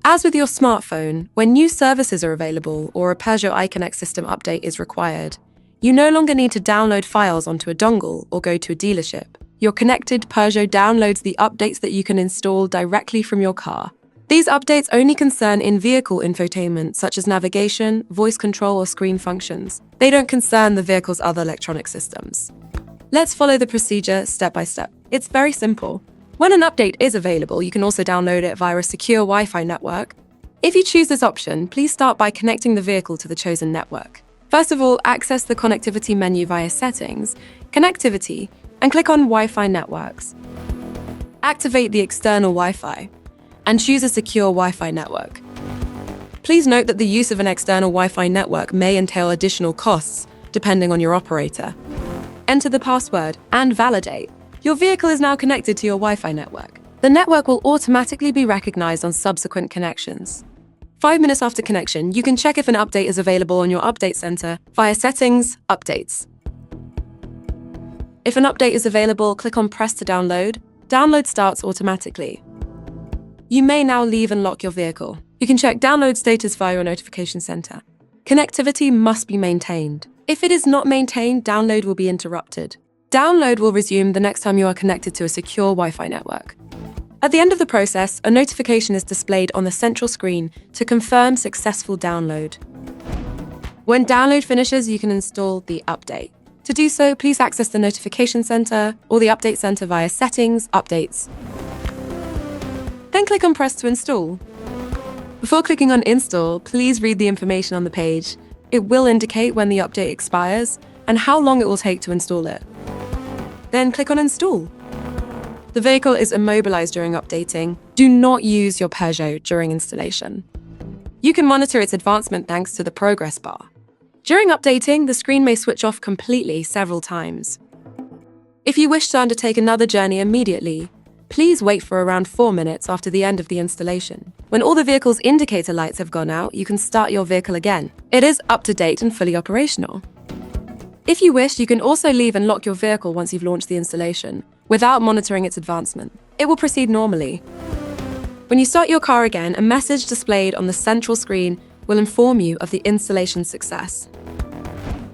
As with your smartphone, when new services are available or a Peugeot iConnect system update is required, you no longer need to download files onto a dongle or go to a dealership. Your connected Peugeot downloads the updates that you can install directly from your car. These updates only concern in-vehicle infotainment, such as navigation, voice control, or screen functions. They don't concern the vehicle's other electronic systems. Let's follow the procedure step by step. It's very simple. When an update is available, you can also download it via a secure Wi-Fi network. If you choose this option, please start by connecting the vehicle to the chosen network. First of all, access the connectivity menu via Settings, Connectivity, and click on Wi-Fi Networks. Activate the external Wi-Fi and choose a secure Wi-Fi network. Please note that the use of an external Wi-Fi network may entail additional costs, depending on your operator. Enter the password and validate. Your vehicle is now connected to your Wi-Fi network. The network will automatically be recognized on subsequent connections. 5 minutes after connection, you can check if an update is available on your update center via Settings, Updates. If an update is available, click on Press to download. Download starts automatically. You may now leave and lock your vehicle. You can check download status via your notification center. Connectivity must be maintained. If it is not maintained, download will be interrupted. Download will resume the next time you are connected to a secure Wi-Fi network. At the end of the process, a notification is displayed on the central screen to confirm successful download. When download finishes, you can install the update. To do so, please access the notification center or the update center via Settings, Updates. Then click on Press to install. Before clicking on Install, please read the information on the page. It will indicate when the update expires and how long it will take to install it. Then click on Install. The vehicle is immobilized during updating. Do not use your Peugeot during installation. You can monitor its advancement thanks to the progress bar. During updating, the screen may switch off completely several times. If you wish to undertake another journey immediately, please wait for around 4 minutes after the end of the installation. When all the vehicle's indicator lights have gone out, you can start your vehicle again. It is up to date and fully operational. If you wish, you can also leave and lock your vehicle once you've launched the installation, without monitoring its advancement. It will proceed normally. When you start your car again, a message displayed on the central screen will inform you of the installation success.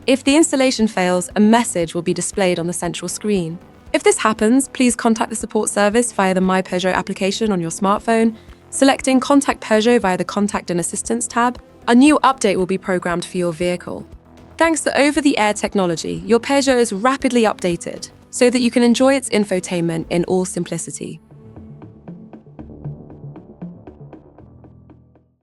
If the installation fails, a message will be displayed on the central screen. If this happens, please contact the support service via the My Peugeot application on your smartphone, selecting Contact Peugeot via the Contact and Assistance tab. A new update will be programmed for your vehicle. Thanks to over-the-air technology, your Peugeot is rapidly updated so that you can enjoy its infotainment in all simplicity.